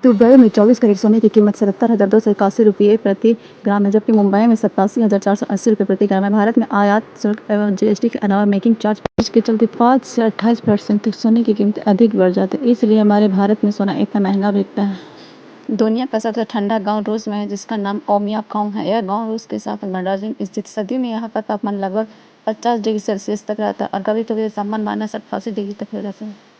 Dubai में 24 carat सोने की कीमत 77,281 रुपये प्रति ग्राम है, जबकि मुंबई में 87,480 रुपये प्रति ग्राम है। भारत में आयात शुल्क एवं जीएसटी के अलावा मेकिंग चार्ज के चलते 5 से 28% तक सोने की कीमत अधिक बढ़ जाती है, इसलिए हमारे भारत में सोना इतना महंगा बिकता है। दुनिया का सबसे ठंडा गांव रूस में है, जिसका नाम ओमिया गांव है। यह गांव रूस के साथ दार्जिलिंग स्थित। सर्दियों में यहाँ का तापमान लगभग 50 डिग्री सेल्सियस तक रहता है और कभी कभी तापमान -80 डिग्री तक हो जाता है।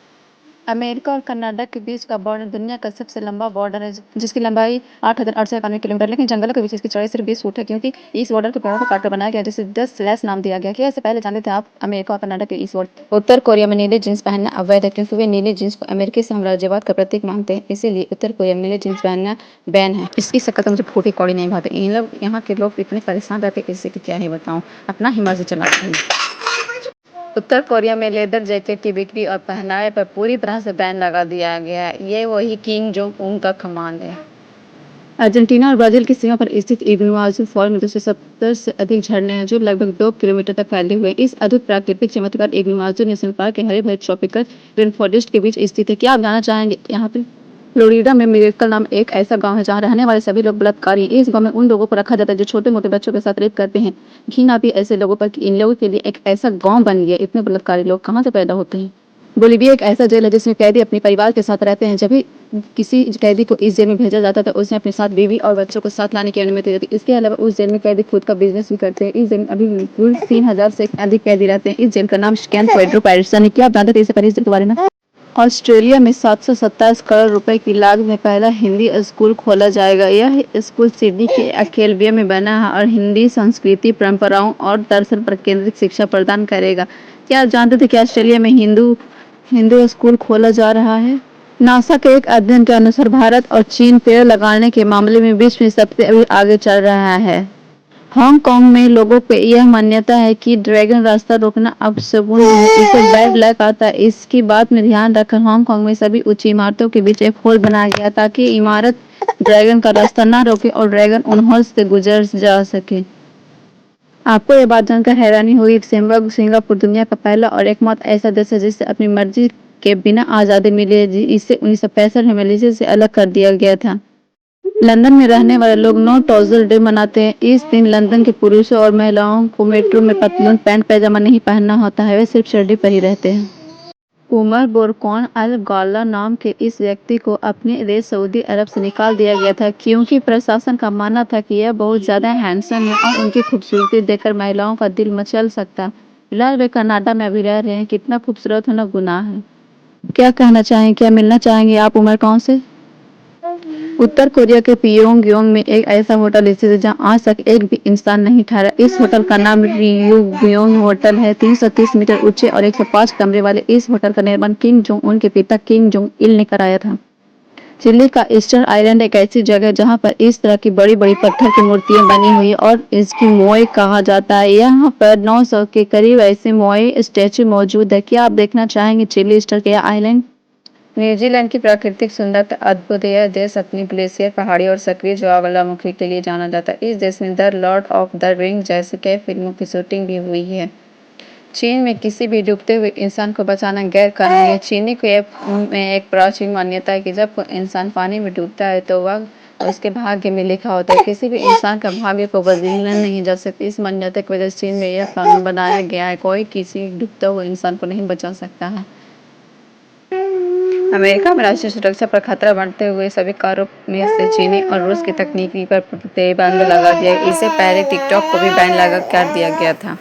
अमेरिका और कनाडा के बीच का बॉर्डर दुनिया का सबसे लंबा बॉर्डर है, जिसकी लंबाई 8,891 किलोमीटर, लेकिन जंगलों के बीच इसकी चौड़ाई सिर्फ 20 फुट है, क्योंकि इस बॉर्डर को पेड़ों को काटकर बनाया गया, जिसे द स्लैश नाम दिया गया। क्या इससे पहले जानते थे आप अमेरिका और कनाडा के इस बॉर्डर? उत्तर कोरिया में नीले जींस पहनना अवैध है, क्योंकि वे नीले जींस को अमेरिकी साम्राज्यवाद का प्रतीक मानते हैं, इसीलिए उत्तर कोरिया में नीले जींस पहनना बैन है। इसकी शक्ल तो मुझे फूटी कौड़ी नहीं भाती। इन लोग यहाँ के लोग इतने परेशान रहते, इससे कि क्या ही बताऊँ, अपना ही मर्जी चलाते हैं। उत्तर कोरिया में लेदर जैकेट की बिक्री और पहनावे पर पूरी तरह से बैन लगा दिया गया है। ये वही किंग जोंग उन का कमांड है। अर्जेंटीना और ब्राजील की सीमा पर स्थित इग्वासू फॉल में 270 से अधिक झरने हैं, जो लगभग 2 किलोमीटर तक फैले हुए हैं। इस अद्भुत प्राकृतिक चमत्कार इग्वासू नेशनल पार्क के हरे भरे ट्रॉपिकल रेन फॉरेस्ट के बीच स्थित है। क्या आप जानना चाहेंगे यहाँ पे फ्लोरिडा में मिरेकल नाम एक ऐसा गांव है, जहाँ रहने वाले सभी लोग बलात्कारी हैं। इस गांव में उन लोगों को रखा जाता है जो छोटे मोटे बच्चों के साथ रेप करते हैं। घिन आती है ऐसे लोगों पर कि इन लोगों के लिए एक ऐसा गांव बन गया। इतने बलात्कारी लोग कहाँ से पैदा होते हैं? बोलीविया एक ऐसा जेल है जिसमें कैदी अपने परिवार के साथ रहते हैं। जब भी किसी कैदी को इस जेल में भेजा जाता है तो उसे अपने साथ बीवी और बच्चों को साथ लाने की अनुमति देती है। इसके अलावा उस जेल में कैदी खुद का बिजनेस भी करते हैं। इस जेल में अभी कुल 3,000 से अधिक कैदी रहते हैं। इस जेल का नाम कैन पेड्रो पैटरसन है। क्या आप जानते थे इससे पहले इस जेल के बारे में? ऑस्ट्रेलिया में 727 करोड़ रुपए की लागत में पहला हिंदी स्कूल खोला जाएगा। यह स्कूल सिडनी के एक्वेरियम में बना है और हिंदी संस्कृति, परंपराओं और दर्शन पर केंद्रित शिक्षा प्रदान करेगा। क्या आप जानते थे कि ऑस्ट्रेलिया में हिंदू स्कूल खोला जा रहा है? नासा के एक अध्ययन के अनुसार भारत और चीन पेड़ लगाने के मामले में विश्व में सबसे आगे चल रहा है। हांगकांग में लोगों को यह मान्यता है कि ड्रैगन रास्ता रोकना अपशगुन है, इससे बैड लक आता है। इसकी बात में ध्यान रखकर हांगकांग में सभी ऊंची इमारतों के बीच एक होल बनाया गया, ताकि इमारत ड्रैगन का रास्ता ना रोके और ड्रैगन उन होल से गुजर जा सके। आपको यह बात जानकर हैरानी हुई कि सिंगापुर दुनिया का पहला और एकमात्र ऐसा देश है जिसे अपनी मर्जी के बिना आज़ादी मिली है। इसे 1965 में मलेशिया से अलग कर दिया गया था। लंदन में रहने वाले लोग नो ट्राउजर डे मनाते हैं। इस दिन लंदन के पुरुषों और महिलाओं को मेट्रो में पतलून पैंट पैजामा नहीं पहनना होता है, वे सिर्फ चड्डी पर ही रहते हैं। उमर बोरकोन अल गल्ला नाम के इस व्यक्ति को अपने देश सऊदी अरब से निकाल दिया गया था, क्योंकि प्रशासन का मानना था कि यह बहुत ज़्यादा हैंडसम है और उनकी खूबसूरती देखकर महिलाओं का दिल मचल सकता। फिलहाल वे कनाडा में अभी रह रहे हैं। कितना खूबसूरत होना गुनाह है। क्या कहना चाहेंगे, क्या मिलना चाहेंगे आप उमर कौन से? उत्तर कोरिया के पियोंगयांग में एक ऐसा होटल स्थित है जहां आज तक एक भी इंसान नहीं ठहरा। इस होटल का नाम रियुग्योंग होटल है। 330 मीटर ऊंचे और 105 कमरे वाले इस होटल का निर्माण किम जोंग उन के पिता किम जोंग इल ने कराया था। चिली का ईस्टर आइलैंड एक ऐसी जगह है जहां पर इस तरह की बड़ी बड़ी पत्थर की मूर्तियां बनी हुई है और इसकी मोए कहा जाता है। यहाँ पर 900 के करीब ऐसे मोए स्टैचू मौजूद है। क्या आप देखना चाहेंगे चिली ईस्टर के आइलैंड? न्यूजीलैंड की प्राकृतिक सुंदरता अद्भुत है। यह देश अपनी ग्लेशियर पहाड़ी और सक्रिय ज्वालामुखी के लिए जाना जाता है। इस देश में the Lord of the ring जैसे कई फिल्मों की शूटिंग भी हुई है। चीन में किसी भी डूबते हुए इंसान को बचाना गैर कानूनी है। चीनी में एक प्राचीन मान्यता है कि जब कोई इंसान पानी में डूबता है तो वह उसके भाग्य में लिखा होता है। किसी भी इंसान का भाग्य को बदलना नहीं जा सकता। इस मान्यता की वजह से चीन में यह कानून बनाया गया है, कोई किसी डूबते हुए इंसान को नहीं बचा सकता है। अमेरिका में राष्ट्रीय सुरक्षा पर खतरा बढ़ते हुए सभी कारों में से चीनी और रूस की तकनीकी पर प्रतिबंध लगा दिया। इससे पहले टिकटॉक को भी बैन लगा कर दिया गया था।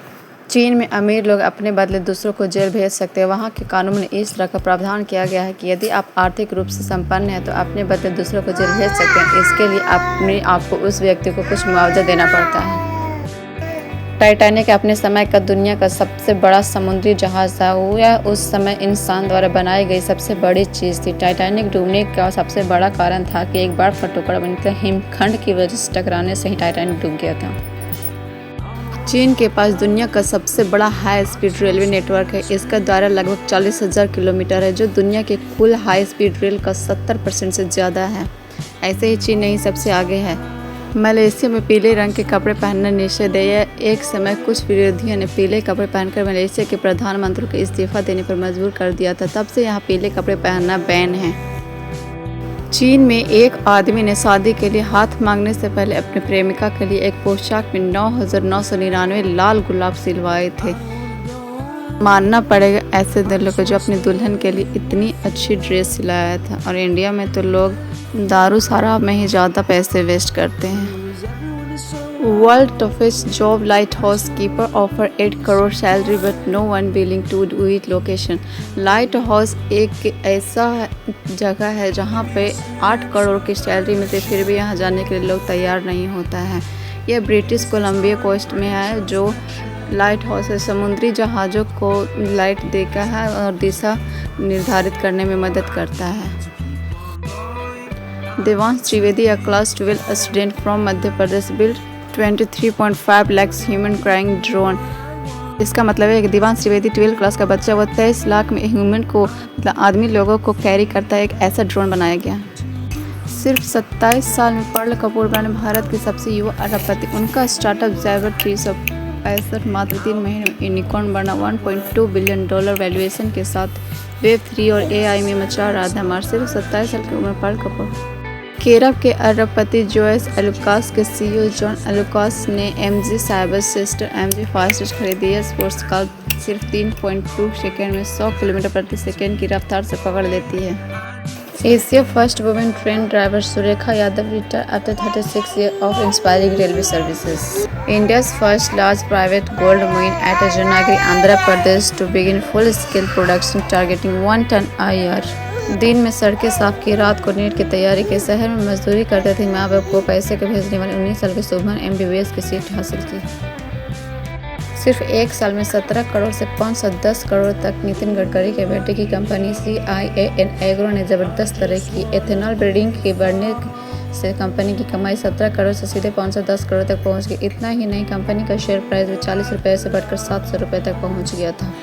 चीन में अमीर लोग अपने बदले दूसरों को जेल भेज सकते हैं। वहाँ के कानून में इस तरह का प्रावधान किया गया है कि यदि आप आर्थिक रूप से संपन्न हैं तो अपने बदले दूसरों को जेल भेज सकते हैं। इसके लिए अपने आपको उस व्यक्ति को कुछ मुआवजा देना पड़ता है। टाइटैनिक अपने समय का दुनिया का सबसे बड़ा समुद्री जहाज था। यह उस समय इंसान द्वारा बनाई गई सबसे बड़ी चीज़ थी। टाइटैनिक डूबने का सबसे बड़ा कारण था कि एक बर्फ का टुकड़ा बनकर हिमखंड की वजह से टकराने से ही टाइटैनिक डूब गया था। चीन के पास दुनिया का सबसे बड़ा हाई स्पीड रेलवे नेटवर्क है। इसका दायरा लगभग 40,000 किलोमीटर है, जो दुनिया के कुल हाई स्पीड रेल का 70% से ज़्यादा है। ऐसे ही चीन नहीं सबसे आगे है। मलेशिया में पीले रंग के कपड़े पहनना निषेध है। एक समय कुछ विरोधियों ने पीले कपड़े पहनकर मलेशिया के प्रधानमंत्री को इस्तीफा देने पर मजबूर कर दिया था। तब से यहाँ पीले कपड़े पहनना बैन है। चीन में एक आदमी ने शादी के लिए हाथ मांगने से पहले अपनी प्रेमिका के लिए एक पोशाक में 9,999 लाल गुलाब सिलवाए थे। मानना पड़ेगा ऐसे दिलों को जो अपनी दुल्हन के लिए इतनी अच्छी ड्रेस सिलाया था। और इंडिया में तो लोग दारू शराब में ही ज़्यादा पैसे वेस्ट करते हैं। World toughest job, lighthouse keeper offer 8 crore salary but no one willing to do it location. Lighthouse एक ऐसा जगह है जहाँ पे 8 करोड़ की सैलरी मिलती है, फिर भी यहाँ जाने के लिए लोग तैयार नहीं होता है। यह ब्रिटिश कोलंबिया कोस्ट में है। जो लाइट हाउस है समुद्री जहाज़ों को लाइट देता है और दिशा निर्धारित करने में मदद करता है। Devansh Trivedi, a class 12 student from Madhya Pradesh, built 23.5 lakhs human crying drone। इसका मतलब है कि देवांश त्रिवेदी 12 क्लास का बच्चा, वो 23 लाख में ह्यूमन को मतलब आदमी लोगों को कैरी करता है, एक ऐसा ड्रोन बनाया गया। सिर्फ 27 साल में पर्ल कपूर बने भारत के सबसे युवा अरबपति। उनका स्टार्टअप ज़ैबर 365 मात्र 3 महीने में यूनिकॉर्न बना। $1.2 बिलियन वैल्यूएशन के साथ वेब 3 और AI में मचा रहा धमाल। सिर्फ 27 साल की उम्र पर्ल कपूर। केरल के अरबपति जोयस एलुकास के CEO जॉन एलुकास ने MG cyber sister MG fastest खरीदी। यह स्पोर्ट्स कार सिर्फ 3.2 सेकेंड में 100 किलोमीटर प्रति सेकेंड की रफ्तार से पकड़ लेती है। Asia first women train driver Surekha Yadav retire after 36 years of inspiring railway services। India's first large private gold mine at Janagiri, Andhra Pradesh to begin full-scale production targeting 1 ton a year। दिन में सड़कें साफ की, रात को नीट की तैयारी के। शहर में मजदूरी करते थे माँ बाप को पैसे के भेजने वाले 19 साल के शुभमन MBBS की सीट हासिल की। सिर्फ एक साल में 17 करोड़ से 510 करोड़ तक। नितिन गडकरी के बेटे की कंपनी CIAN एग्रो ने ज़बरदस्त तरक्की की। एथेनॉल ब्रीडिंग के बढ़ने से कंपनी की कमाई 17 करोड़ से सीधे 510 करोड़ तक पहुंच गई। इतना ही नहीं, कंपनी का शेयर प्राइस भी 40 रुपये से बढ़कर 700 रुपये तक पहुंच गया था।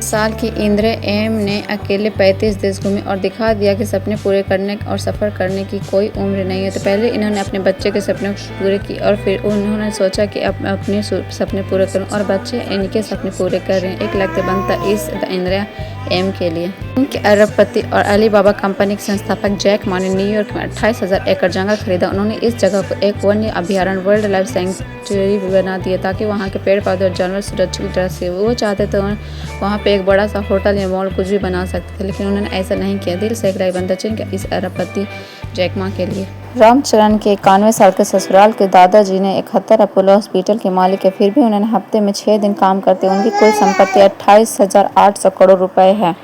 साल की इंदिरा एम ने अकेले 35 देश घूमे और दिखा दिया कि सपने पूरे करने और सफ़र करने की कोई उम्र नहीं है। तो पहले इन्होंने अपने बच्चे के सपने पूरे किए और फिर उन्होंने सोचा कि अपने सपने पूरे करूं और बच्चे इनके सपने पूरे कर रहे हैं। 1 लाख बनता इस इंदिरा एम के लिए। उनके अरबपति और अलीबाबा कंपनी के संस्थापक जैक मा ने न्यूयॉर्क में 28,000 एकड़ जगह खरीदा। उन्होंने इस जगह को एक वन्य अभयारण्य वर्ल्ड लाइफ सेंचुरी बना दिया ताकि वहाँ के पेड़ पौधे और जानवर सुरक्षित रह सके। वो चाहते थे वहाँ पे एक बड़ा सा होटल या मॉल कुछ भी बना सकते थे, लेकिन उन्होंने ऐसा नहीं किया। दिल से एक राय बनता चाहिए इस अरबपति जैक मा के लिए। रामचरण के 91 साल के ससुराल के दादाजी ने 71 अपोलो हॉस्पिटल के मालिक है, फिर भी उन्होंने हफ्ते में 6 दिन काम करते। उनकी कुल संपत्ति 28,800 करोड़ रुपए है।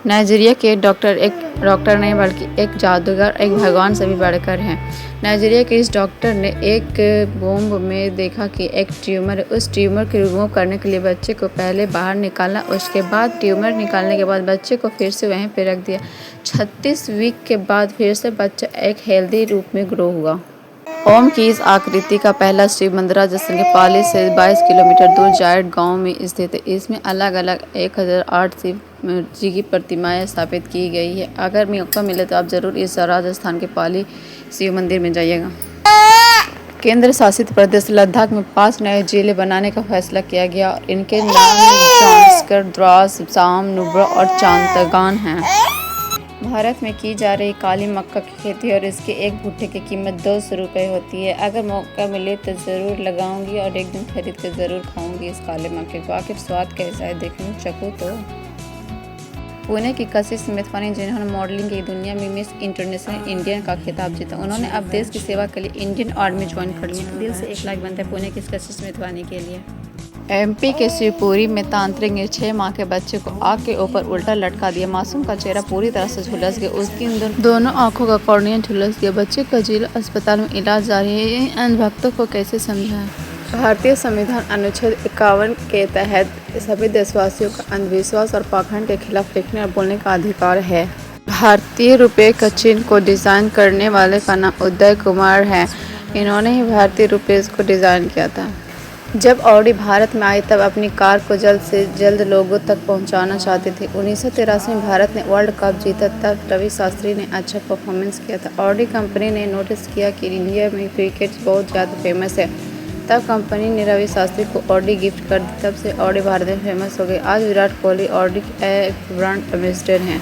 नाइजीरिया के डॉक्टर एक डॉक्टर नहीं बल्कि एक जादूगर, एक भगवान से भी बढ़कर हैं। नाइजीरिया के इस डॉक्टर ने एक बोम्ब में देखा कि एक ट्यूमर है। उस ट्यूमर को रिमूव करने के लिए बच्चे को पहले बाहर निकालना, उसके बाद ट्यूमर निकालने के बाद बच्चे को फिर से वहीं पर रख दिया। 36 वीक के बाद फिर से बच्चा एक हेल्दी रूप में ग्रो हुआ। ओम की इस आकृति का पहला शिव मंदिर राजस्थान के पाली से 22 किलोमीटर दूर जायट गांव में स्थित है। इसमें अलग अलग 1008 शिव जी की प्रतिमाएं स्थापित की गई है। अगर मौका मिले तो आप जरूर इस राजस्थान के पाली शिव मंदिर में जाइएगा। केंद्र शासित प्रदेश लद्दाख में 5 नए जिले बनाने का फैसला किया गया और इनके नाम जांस्कर, द्रास, साम, नुब्रा और चांतगान हैं। भारत में की जा रही काली मक्का की खेती और इसके एक भुट्टे की कीमत 200 रुपये होती है। अगर मौका मिले तो ज़रूर लगाऊंगी और एक दिन खरीद कर ज़रूर खाऊंगी इस काले मक्के को। आखिर स्वाद कैसा है देखूँ चखूँ तो। पुणे की कशिश मिथवानी, जिन्होंने मॉडलिंग की दुनिया में मिस इंटरनेशनल इंडियन का खिताब जीता, उन्होंने अब देश की सेवा के लिए इंडियन आर्मी ज्वाइन कर लिया। दिल से 1 लाख बनता है पुणे की कशिश मिथवानी के लिए। MP के शिवपुरी में तांत्रिक ने 6 माह के बच्चे को आग के ऊपर उल्टा लटका दिया। मासूम का चेहरा पूरी तरह से झुलस गया, उसकी दोनों आंखों का कॉर्निया झुलस गया। बच्चे का जिला अस्पताल में इलाज जारी है। इन अनभक्तों को कैसे समझाएं। भारतीय संविधान अनुच्छेद 51 के तहत सभी देशवासियों का अंधविश्वास और पाखंड के खिलाफ लिखने और बोलने का अधिकार है। भारतीय रुपये का चिन्ह को डिज़ाइन करने वाले का नाम उदय कुमार है। इन्होंने ही भारतीय रुपये को डिज़ाइन किया था। जब ऑडी भारत में आई तब अपनी कार को जल्द से जल्द लोगों तक पहुंचाना चाहती थी। 1983 में भारत ने वर्ल्ड कप जीता, तब रवि शास्त्री ने अच्छा परफॉर्मेंस किया था। ऑडी कंपनी ने नोटिस किया कि इंडिया में क्रिकेट बहुत ज़्यादा फेमस है, तब कंपनी ने रवि शास्त्री को ऑडी गिफ्ट कर दी। तब से ऑडी भारत में फेमस हो गई। आज विराट कोहली ऑडी के ब्रांड एम्बेसडर हैं।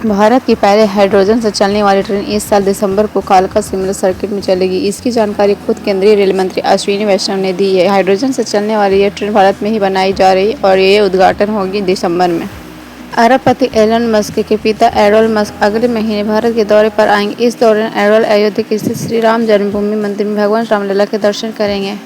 भारत की पहले हाइड्रोजन से चलने वाली ट्रेन इस साल दिसंबर को कालका शिमला सर्किट में चलेगी। इसकी जानकारी खुद केंद्रीय रेल मंत्री अश्विनी वैष्णव ने दी है। हाइड्रोजन से चलने वाली ये ट्रेन भारत में ही बनाई जा रही है और ये उद्घाटन होगी दिसंबर में। अरबपति एलन मस्क के पिता एरोल मस्क अगले महीने भारत के दौरे पर आएंगे। इस दौरान एरोल अयोध्या के स्थित श्री राम जन्मभूमि मंदिर में भगवान रामलला के दर्शन करेंगे।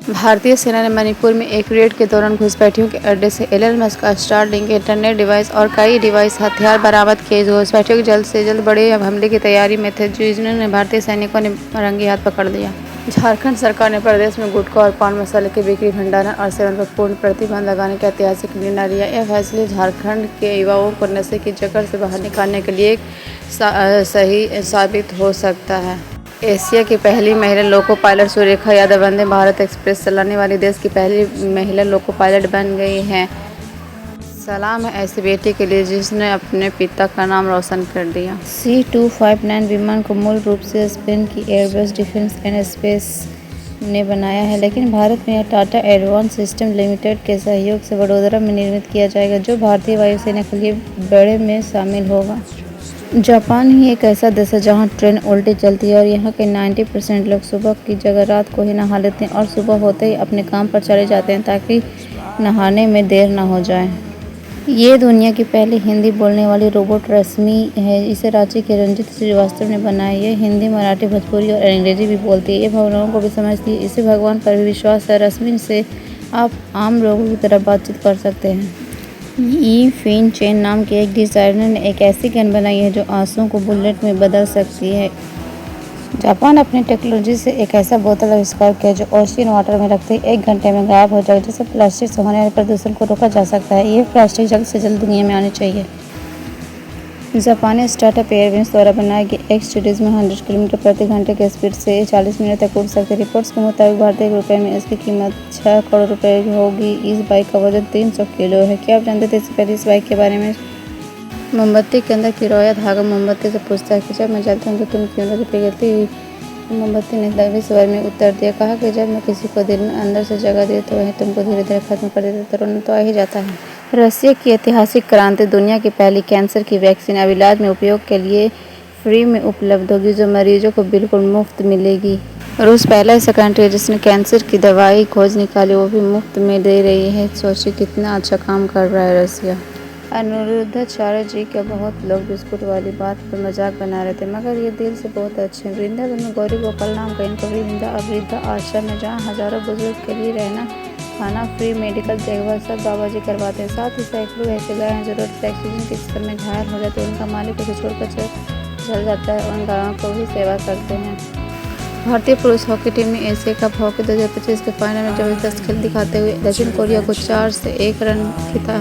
भारतीय सेना ने मणिपुर में एक रेड के दौरान घुसपैठियों के अड्डे से एलन मस्क का स्टारलिंक इंटरनेट डिवाइस और कई डिवाइस हथियार बरामद किए। घुसपैठियों जल्द से जल्द बड़े हमले की तैयारी में थे, जिन्हें भारतीय सैनिकों ने रंगे हाथ पकड़ लिया। झारखंड सरकार ने प्रदेश में गुटखा और पान मसाले की बिक्री, भंडारण और सेवन पर पूर्ण प्रतिबंध लगाने का ऐतिहासिक निर्णय लिया। यह फैसले झारखंड के युवाओं को नशे की जकड़ से बाहर निकालने के लिए सही साबित हो सकता है। एशिया की पहली महिला loco pilot Surekha Yadav Vande Bharat express चलाने वाली देश की पहली महिला लोको पायलट बन गई हैं। सलाम है ऐसी बेटी के लिए जिसने अपने पिता का नाम रोशन कर दिया। C259 विमान को मूल रूप से स्पेन की एयरबस डिफेंस एंड स्पेस ने बनाया है, लेकिन भारत में यह टाटा एडवांस सिस्टम लिमिटेड के सहयोग से वडोदरा में निर्मित किया जाएगा, जो भारतीय वायुसेना के लिए बड़े में शामिल होगा। जापान ही एक ऐसा देश है जहाँ ट्रेन उल्टी चलती है और यहाँ के 90% लोग सुबह की जगह रात को ही नहा लेते हैं और सुबह होते ही अपने काम पर चले जाते हैं ताकि नहाने में देर ना हो जाए। ये दुनिया की पहली हिंदी बोलने वाली रोबोट रश्मि है। इसे रांची के रंजित श्रीवास्तव ने बनाया। ये हिंदी, मराठी, भोजपुरी और अंग्रेजी भी बोलती है। ये भावनाओं को भी समझती है। इसे भगवान पर भी विश्वास है। रश्मि से आप आम लोगों की तरह बातचीत कर सकते हैं। यी फेन चेन नाम के एक डिज़ाइनर ने एक ऐसी गन बनाई है जो आंसुओं को बुलेट में बदल सकती है। जापान अपनी टेक्नोलॉजी से एक ऐसा बोतल आविष्कार किया जो ओशियन वाटर में रखते ही 1 घंटे में गायब हो जाएगा, जिससे प्लास्टिक से होने वाले प्रदूषण को रोका जा सकता है। ये प्लास्टिक जल्द से जल्द दुनिया में आनी चाहिए। जापानी स्टार्टअप एयरवेज द्वारा बनाई गई एक सीरीज में 100 किलोमीटर प्रति घंटे की स्पीड से 40 मिनट तक उड़ सकती है। रिपोर्ट्स के मुताबिक भारतीय रुपये में इसकी कीमत 6 करोड़ रुपए होगी। इस बाइक का वजन 300 किलो है। क्या आप जानते थे इससे पहले इस बाइक के बारे में? मोमबत्ती के अंदर पिरोया धागा मोमबत्ती से पूछता है कि जब मैं जलता हूँ तो तुम क्यों नहीं पिघलती हुई? मोमबत्ती ने दबे स्वर में उत्तर दिया, कहा कि जब मैं किसी को दिल में अंदर से जगह दे तो वह तुमको धीरे धीरे खत्म कर देता, तो रोना तो आ ही जाता है। रशिया की ऐतिहासिक क्रांति, दुनिया की पहली कैंसर की वैक्सीन अब इलाज में उपयोग के लिए फ्री में उपलब्ध होगी, जो मरीजों को बिल्कुल मुफ्त मिलेगी। रूस पहला ऐसा कंट्री है जिसने कैंसर की दवाई खोज निकाली, वो भी मुफ्त में दे रही है। सोचिए कितना अच्छा काम कर रहा है रशिया। अनिरुद्धाचार्य जी के बहुत लोग बिस्कुट वाली बात पर मजाक बना रहे थे, मगर ये दिल से बहुत अच्छे हैं। वृंदावन में गौरी गोपाल नाम का इनका वृद्धा आश्रम है, जहाँ हजारों बुजुर्ग के लिए रहना, खाना फ्री, मेडिकल देखभाल सब बाबा जी करवाते हैं। साथ ही सैकड़ों ऐसे गाय हैं जो रोड पर ऑक्सीजन के स्तर में घायल हो जाते हैं, उनका मालिक उसे छोड़कर चल जाता है और उन गायों को भी सेवा करते हैं। भारतीय पुरुष हॉकी टीम ने एशिया कप हॉकी 2025 के फाइनल में जबरदस्त खेल दिखाते हुए दक्षिण कोरिया को 4-1 रन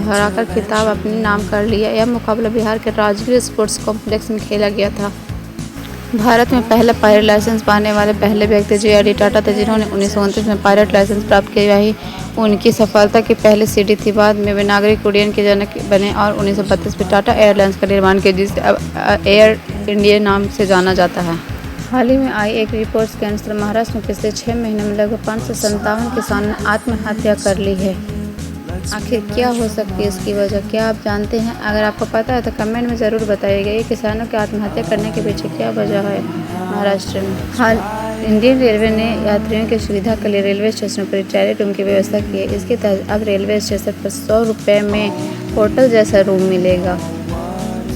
हराकर खिताब अपने नाम कर लिया। यह मुकाबला बिहार के राजगीर स्पोर्ट्स कॉम्प्लेक्स में खेला गया था। भारत में पहला पायलट लाइसेंस पाने वाले पहले व्यक्ति जे.आर.डी. टाटा थे, जिन्होंने 1929 में पायलट लाइसेंस प्राप्त किया। यही उनकी सफलता की पहली सीढ़ी थी। बाद में वे नागरिक उड्डयन के जनक बने और 1932 में टाटा एयरलाइंस का निर्माण किया, जिसे अब एयर इंडिया नाम से जाना जाता है। हाल ही में आई एक रिपोर्ट के अनुसार महाराष्ट्र में पिछले 6 महीनों में लगभग 557 किसानों ने आत्महत्या कर ली है। आखिर क्या हो सकती है इसकी वजह, क्या आप जानते हैं? अगर आपको पता है तो कमेंट में ज़रूर बताइएगा। ये किसानों की आत्महत्या करने के पीछे क्या वजह है महाराष्ट्र में? हाल इंडियन रेलवे ने यात्रियों की सुविधा के लिए रेलवे स्टेशन पर टॉयलेट रूम की व्यवस्था की है। इसके तहत अब रेलवे स्टेशन पर 100 रुपये में होटल जैसा रूम मिलेगा।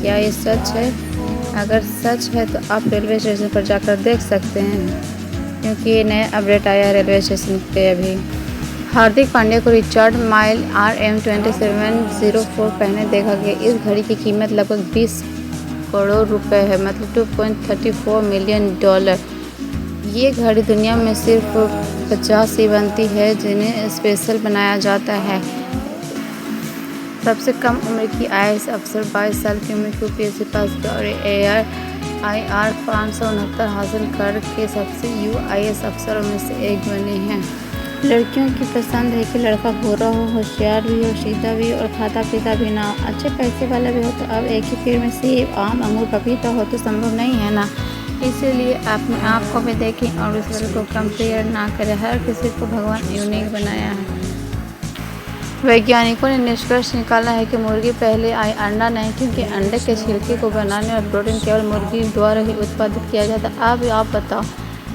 क्या ये सच है? अगर सच है तो आप रेलवे स्टेशन पर जाकर देख सकते हैं, क्योंकि ये नया अपडेट आया है रेलवे स्टेशन पे अभी। हार्दिक पांड्या को रिचर्ड माइल RM2704 पहने देखा गया। इस घड़ी की कीमत लगभग 20 करोड़ रुपए है, मतलब $2.34 मिलियन। ये घड़ी दुनिया में सिर्फ 50 ही बनती है जिन्हें स्पेशल बनाया जाता है। सबसे कम उम्र की IAS अफसर 22 साल की उम्र की UPSC पास किया और AIR 569 हासिल करके सबसे युवा IAS अफसरों में से एक बने हैं। लड़कियों की पसंद है कि लड़का गोरा हो, होशियार भी हो, सीधा भी और खाता पीता भी ना हो, अच्छे पैसे वाला भी हो। तो अब एक ही पेड़ में सेब, आम, अंगूर, पपीता हो तो संभव नहीं है ना। इसीलिए अपने आप को भी देखें और दूसरे को कंपेयर ना करें। हर किसी को भगवान यूनिक बनाया है। वैज्ञानिकों ने निष्कर्ष निकाला है कि मुर्गी पहले आई अंडा नहीं, क्योंकि अंडे के छिलके को बनाने और प्रोटीन केवल मुर्गी द्वारा ही उत्पादित किया जाता है। अब आप बताओ,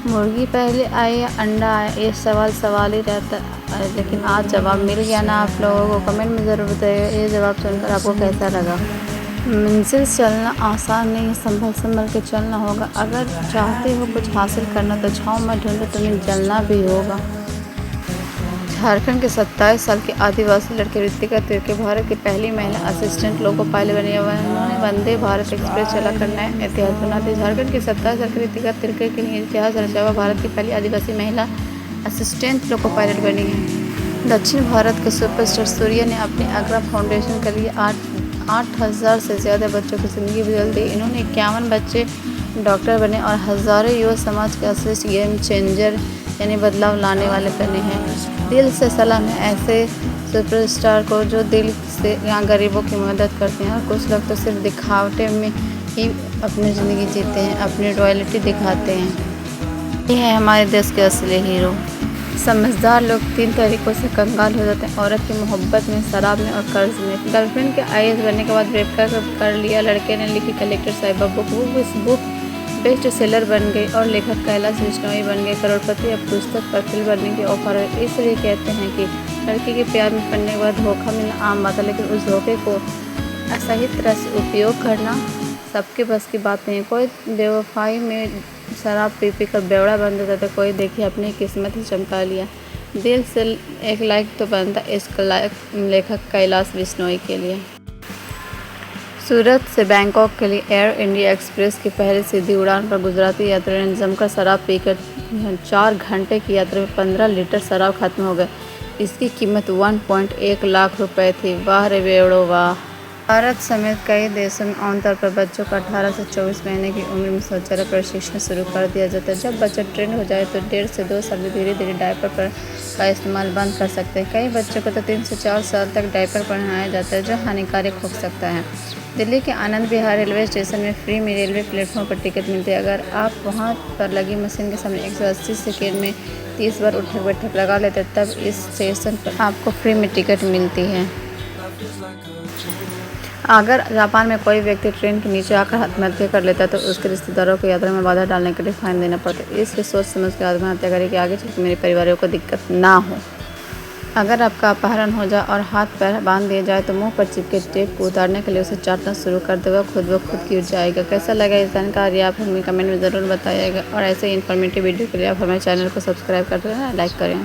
मुर्गी पहले आई या अंडा आया? ये सवाल ही रहता है। लेकिन आज जवाब मिल गया ना आप लोगों को? कमेंट में ज़रूर बताइएगा ये जवाब सुनकर आपको कैसा लगा। मंजिल चलना आसान नहीं है, संभल संभल के चलना होगा। अगर चाहते हो कुछ हासिल करना तो छाँव में ढूंढो, तुम्हें जलना भी होगा। झारखंड के 27 साल के आदिवासी लड़के रितिका तिर्के भारत की पहली महिला असिस्टेंट लोको पायलट बनी। उन्होंने वंदे भारत एक्सप्रेस चलाकर नया इतिहास बना दिया। झारखंड के 27 साल की रितिका तिर्के के लिए इतिहास रचा हुआ भारत की पहली आदिवासी महिला असिस्टेंट लोको पायलट बनी है। दक्षिण भारत के सुपरस्टार सूर्या ने अपनी आगरा फाउंडेशन के लिए 8,000 से ज़्यादा बच्चों की ज़िंदगी बदल दी। इन्होंने 51 बच्चे डॉक्टर बने और हज़ारों युवा समाज के असली गेम चेंजर यानी बदलाव लाने वाले बने हैं। दिल से सलाम है ऐसे सुपरस्टार को जो दिल से यहाँ गरीबों की मदद करते हैं। और कुछ लोग तो सिर्फ दिखावटे में ही अपनी ज़िंदगी जीते हैं, अपनी रॉयल्टी दिखाते हैं। ये है हमारे देश के असली हीरो। समझदार लोग 3 तरीक़ों से कंगाल हो जाते हैं: औरत की मोहब्बत में, शराब में और कर्ज में। गर्लफ्रेंड के IAS बनने के बाद रेप कर लिया। लड़के ने लिखी कलेक्टर साहिबा बुक, वो इस बुक बेस्ट सेलर बन गई और लेखक कैलाश विश्नोई बन गए करोड़पति। अब पुस्तक पर फिल्म बनने की ऑफर है। इसलिए कहते हैं कि लड़की के प्यार में पड़ने के बाद धोखा मिलना आम बात है, लेकिन उस धोखे को सही तरह से उपयोग करना सबके बस की बात नहीं है। कोई बेवफाई में शराब पी कर बेवड़ा बन जाता था, कोई देखिए अपनी किस्मत ही चमका लिया। दिल से एक लाइक तो बनता इस लेखक कैलाश विश्नोई के लिए। सूरत से बैंकॉक के लिए एयर इंडिया एक्सप्रेस की पहली सीधी उड़ान पर गुजराती यात्री ने जमकर शराब पीकर 4 घंटे की यात्रा में 15 लीटर शराब खत्म हो गए। इसकी कीमत 1.1 लाख रुपए थी। वाह रे बेवड़ो वाह। भारत समेत कई देशों में आमतौर पर बच्चों का 18 से 24 महीने की उम्र में शौचालय प्रशिक्षण शुरू कर दिया जाता है। जब बच्चा ट्रेंड हो जाए तो 1.5 से 2 साल में धीरे धीरे डायपर का इस्तेमाल बंद कर सकते हैं। कई बच्चों को तो 3 से 4 साल तक डायपर पहनाया जाता है, जो हानिकारक हो सकता है। दिल्ली के आनंद विहार रेलवे स्टेशन में फ्री में रेलवे प्लेटफॉर्म पर टिकट मिलती है। अगर आप वहां पर लगी मशीन के सामने 180 सेकेंड में 30 बार उठक बैठक लगा लेते हैं, तब इस स्टेशन पर आपको फ्री में टिकट मिलती है। अगर जापान में कोई व्यक्ति ट्रेन के नीचे आकर आत्महत्या कर लेता है तो उसके रिश्तेदारों को यात्रा में बाधा डालने के लिए फाइन देना पड़ता है। इसलिए सोच समझ कर आत्महत्या करें कि आगे चलकर मेरे परिवारों को दिक्कत ना हो। अगर आपका अपहरण हो जाए और हाथ पैर बांध दिए जाए तो मुंह पर चिपके टेप को उतारने के लिए उसे चाटना शुरू कर देगा, खुद ब खुद गिर जाएगा। कैसा लगा इस जानकारी आप हमें कमेंट में ज़रूर बताइएगा। और ऐसे ही इन्फॉर्मेटिव वीडियो के लिए आप हमारे चैनल को सब्सक्राइब कर दें, लाइक करें।